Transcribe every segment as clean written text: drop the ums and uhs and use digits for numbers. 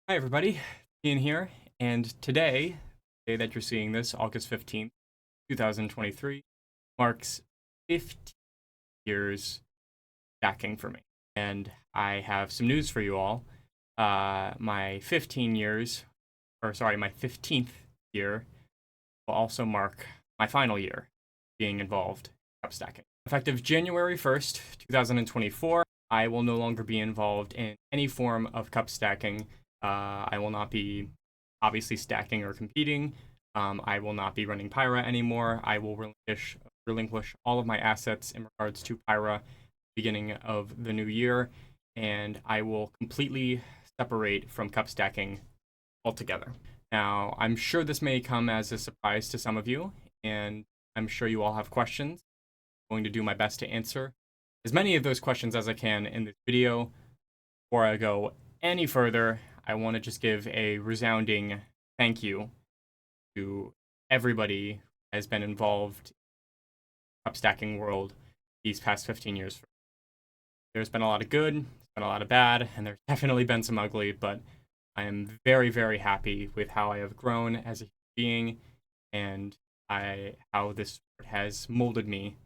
Hi everybody, Kian here, and today, the day that you're seeing this, August 15th, 2023, marks 15 years stacking for me. And I have some news for you all. My 15th year will also mark my final year being involved in cup stacking. Effective January 1st, 2024, I will no longer be involved in any form of cup stacking. I will not be obviously stacking or competing. I will not be running Pyra anymore. I will relinquish all of my assets in regards to Pyra beginning of the new year, and I will completely separate from cup stacking altogether. Now, I'm sure this may come as a surprise to some of you, and I'm sure you all have questions. I'm going to do my best to answer as many of those questions as I can in this video. Before I go any further, I want to just give a resounding thank you to everybody who has been involved in the cup stacking world these past 15 years. There's been a lot of good, there's been a lot of bad, and there's definitely been some ugly, but I am very, very happy with how I have grown as a human being and how this sport has molded me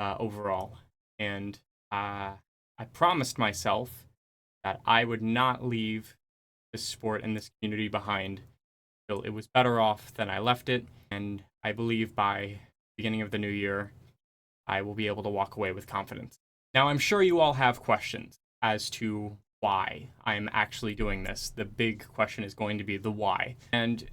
overall. And I promised myself that I would not leave this sport and this community behind until it was better off than I left it. And I believe by the beginning of the new year, I will be able to walk away with confidence. Now, I'm sure you all have questions as to why I'm actually doing this. The big question is going to be the why. And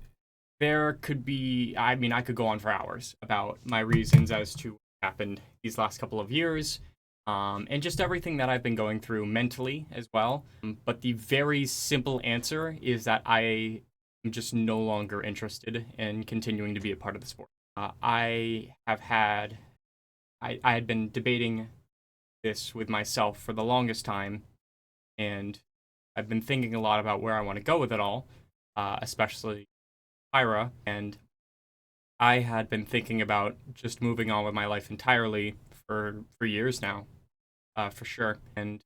there could be, I could go on for hours about my reasons as to what happened these last couple of years. And just everything that I've been going through mentally as well. But the very simple answer is that I am just no longer interested in continuing to be a part of the sport. I had been debating this with myself for the longest time, and I've been thinking a lot about where I want to go with it all, especially Pyra, and I had been thinking about just moving on with my life entirely for years now. For sure. And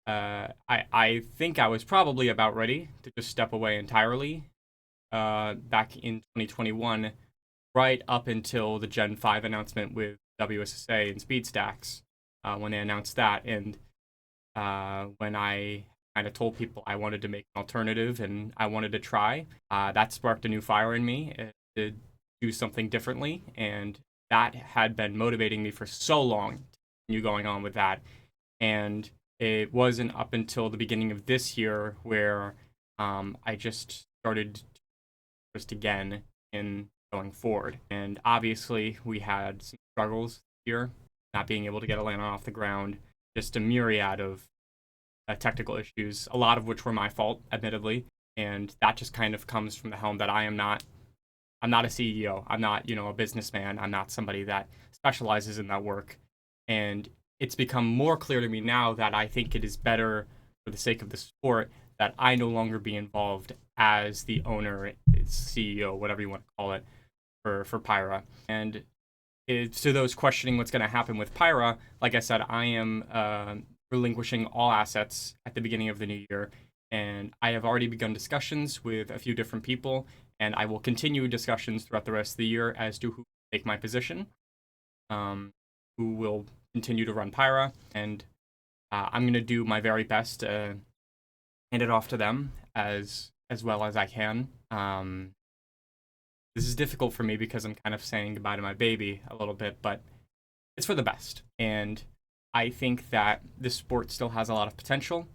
I think I was probably about ready to just step away entirely back in 2021, right up until the Gen 5 announcement with WSSA and Speed Stacks when they announced that. And when I kind of told people I wanted to make an alternative and I wanted to try, that sparked a new fire in me to do something differently. And that had been motivating me for so long. You going on with that, and it wasn't up until the beginning of this year where I just started just again in going forward. And obviously we had some struggles here, not being able to get Atlanta off the ground, just a myriad of technical issues, a lot of which were my fault, admittedly. And that just kind of comes from the helm that I'm not a CEO. I'm not, a businessman. I'm not somebody that specializes in that work. And it's become more clear to me now that I think it is better for the sake of the sport that I no longer be involved as the owner, CEO, whatever you want to call it, for Pyra. And to those questioning what's going to happen with Pyra, like I said, I am relinquishing all assets at the beginning of the new year. And I have already begun discussions with a few different people, and I will continue discussions throughout the rest of the year as to who will take my position, who will continue to run Pyra, and I'm going to do my very best to hand it off to them as well as I can. This is difficult for me because I'm kind of saying goodbye to my baby a little bit, but it's for the best. And I think that this sport still has a lot of potential.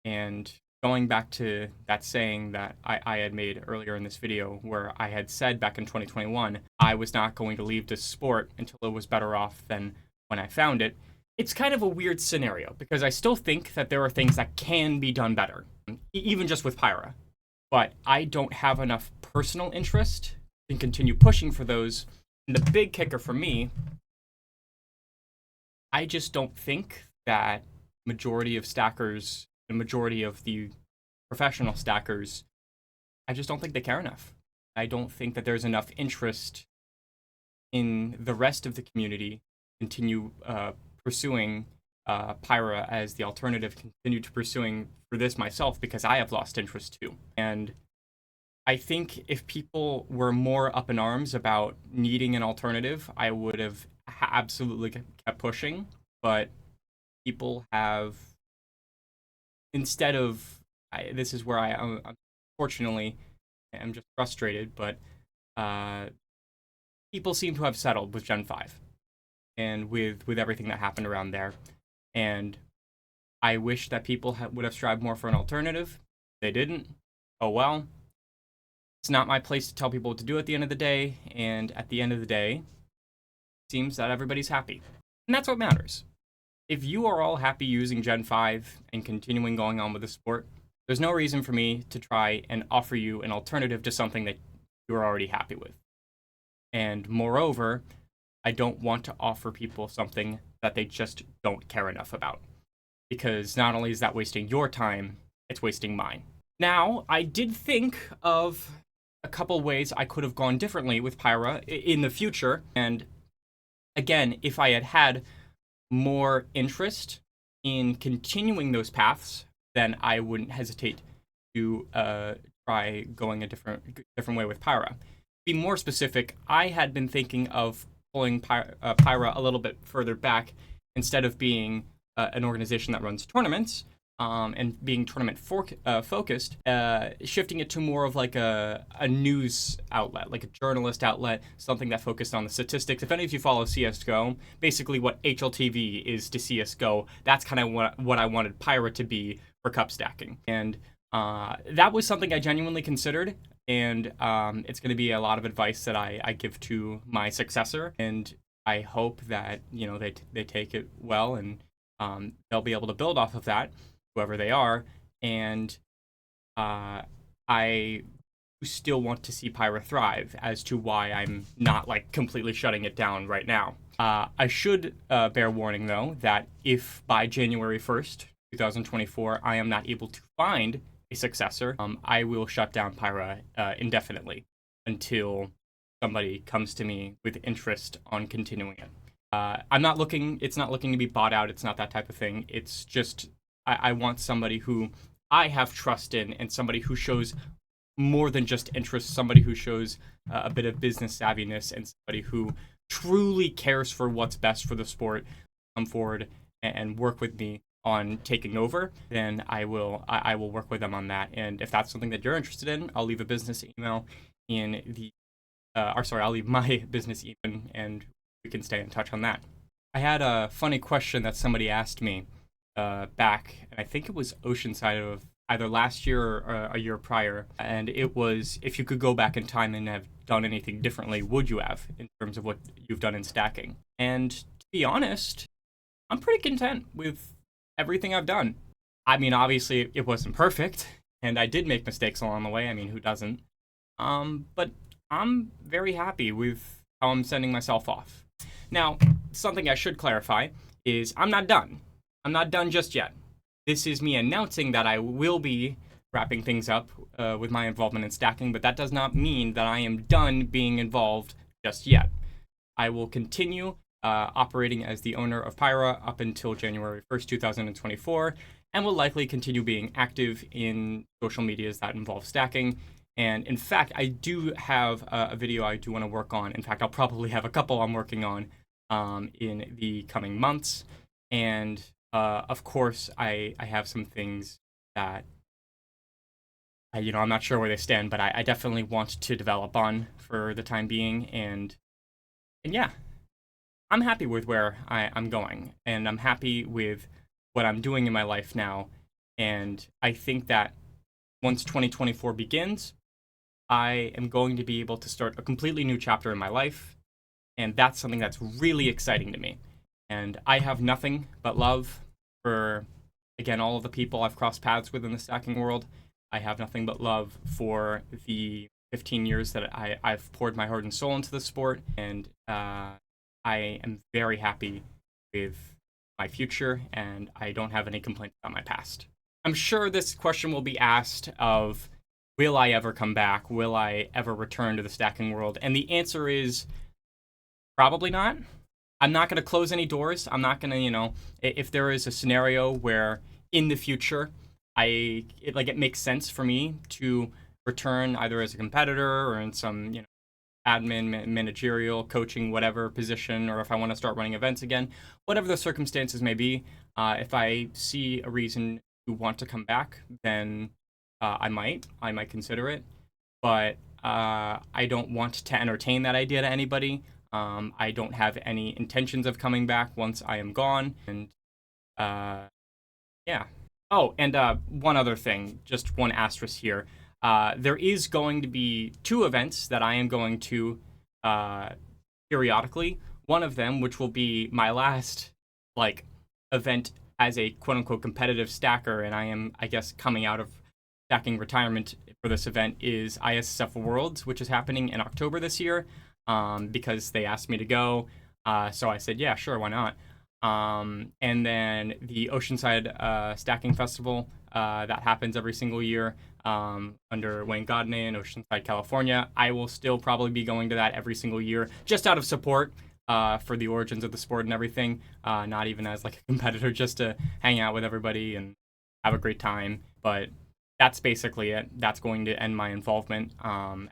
And going back to that saying that I had made earlier in this video, where I had said back in 2021, I was not going to leave this sport until it was better off than when I found it. It's kind of a weird scenario because I still think that there are things that can be done better, even just with Pyra. But I don't have enough personal interest to continue pushing for those. And the big kicker for me, I just don't think that majority of stackers, the majority of the professional stackers, I just don't think they care enough. I don't think that there's enough interest in the rest of the community continue pursuing Pyra as the alternative, continue to pursuing for this myself because I have lost interest too. And I think if people were more up in arms about needing an alternative, I would have absolutely kept pushing. But people have, instead of, this is where unfortunately, I'm just frustrated, but people seem to have settled with Gen 5 and with everything that happened around there. And I wish that people would have strived more for an alternative. They didn't. Oh well. It's not my place to tell people what to do at the end of the day. And at the end of the day, it seems that everybody's happy. And that's what matters. If you are all happy using Gen 5 and continuing going on with the sport, there's no reason for me to try and offer you an alternative to something that you're already happy with. And moreover, I don't want to offer people something that they just don't care enough about. Because not only is that wasting your time, it's wasting mine. Now, I did think of a couple ways I could have gone differently with Pyra in the future. And again, if I had had more interest in continuing those paths, then I wouldn't hesitate to try going a different way with Pyra. To be more specific, I had been thinking of pulling Pyra a little bit further back instead of being an organization that runs tournaments and being tournament focused, shifting it to more of like a news outlet, like a journalist outlet, something that focused on the statistics. If any of you follow CSGO, basically what HLTV is to CSGO, that's kind of what I wanted Pyra to be for cup stacking. And that was something I genuinely considered. And it's going to be a lot of advice that I give to my successor. And I hope that, they take it well and they'll be able to build off of that, whoever they are. And I still want to see Pyra thrive, as to why I'm not like completely shutting it down right now. I should bear warning, though, that if by January 1st, 2024, I am not able to find a successor, I will shut down Pyra indefinitely until somebody comes to me with interest on continuing it. It's not looking to be bought out. It's not that type of thing. It's just, I want somebody who I have trust in and somebody who shows more than just interest, somebody who shows a bit of business savviness and somebody who truly cares for what's best for the sport, come forward and work with me on taking over. Then I will work with them on that. And if that's something that you're interested in, I'll leave a business email in the, I'll leave my business email and we can stay in touch on that. I had a funny question that somebody asked me back, and I think it was Oceanside of either last year or a year prior, and it was, if you could go back in time and have done anything differently, would you have, in terms of what you've done in stacking? And to be honest, I'm pretty content with everything I've done. I mean, obviously, it wasn't perfect, and I did make mistakes along the way. I mean, who doesn't? But I'm very happy with how I'm sending myself off. Now, something I should clarify is I'm not done. I'm not done just yet. This is me announcing that I will be wrapping things up with my involvement in stacking, but that does not mean that I am done being involved just yet. I will continue operating as the owner of Pyra up until January 1st, 2024, and will likely continue being active in social medias that involve stacking. And in fact, I do have a video I do want to work on. In fact, I'll probably have a couple I'm working on in the coming months. And of course, I have some things that, I'm not sure where they stand, but I definitely want to develop on for the time being. And yeah, I'm happy with where I'm going. And I'm happy with what I'm doing in my life now. And I think that once 2024 begins, I am going to be able to start a completely new chapter in my life. And that's something that's really exciting to me. And I have nothing but love for, again, all of the people I've crossed paths with in the stacking world. I have nothing but love for the 15 years that I've poured my heart and soul into the sport. And I am very happy with my future, and I don't have any complaints about my past. I'm sure this question will be asked of, will I ever come back? Will I ever return to the stacking world? And the answer is probably not. I'm not going to close any doors. I'm not going to, if there is a scenario where in the future it makes sense for me to return either as a competitor or in some, admin, managerial, coaching, whatever position, or if I want to start running events again, whatever the circumstances may be, if I see a reason to want to come back, then I might consider it. But I don't want to entertain that idea to anybody. I don't have any intentions of coming back once I am gone, and yeah. Oh, and one other thing, just one asterisk here. There is going to be two events that I am going to uh, periodically. One of them, which will be my last like event as a quote unquote competitive stacker, and I am, I guess, coming out of stacking retirement for this event, is ISSF Worlds, which is happening in October this year. Because they asked me to go, so I said, yeah, sure, why not? And then the Oceanside Stacking Festival that happens every single year under Wayne Godney in Oceanside, California. I will still probably be going to that every single year, just out of support for the origins of the sport and everything. Not even as like a competitor, just to hang out with everybody and have a great time. But that's basically it. That's going to end my involvement.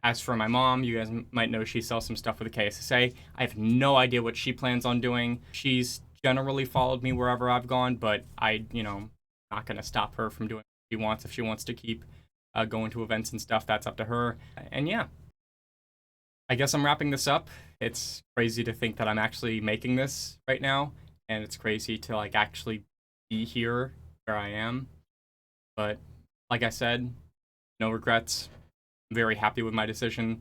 As for my mom, you guys might know she sells some stuff with the KSSA. I have no idea what she plans on doing. She's generally followed me wherever I've gone, but not going to stop her from doing what she wants. If she wants to keep going to events and stuff, that's up to her. And yeah, I guess I'm wrapping this up. It's crazy to think that I'm actually making this right now, and it's crazy to like actually be here where I am. But like I said, no regrets. I'm very happy with my decision,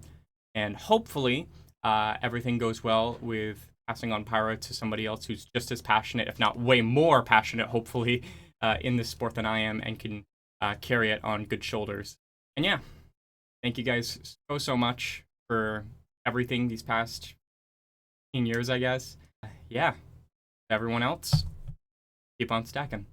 and hopefully everything goes well with passing on Pyra to somebody else who's just as passionate, if not way more passionate, hopefully, in this sport than I am, and can carry it on good shoulders. And yeah, thank you guys so much for everything these past 15 years, I guess. Yeah, everyone else, keep on stacking.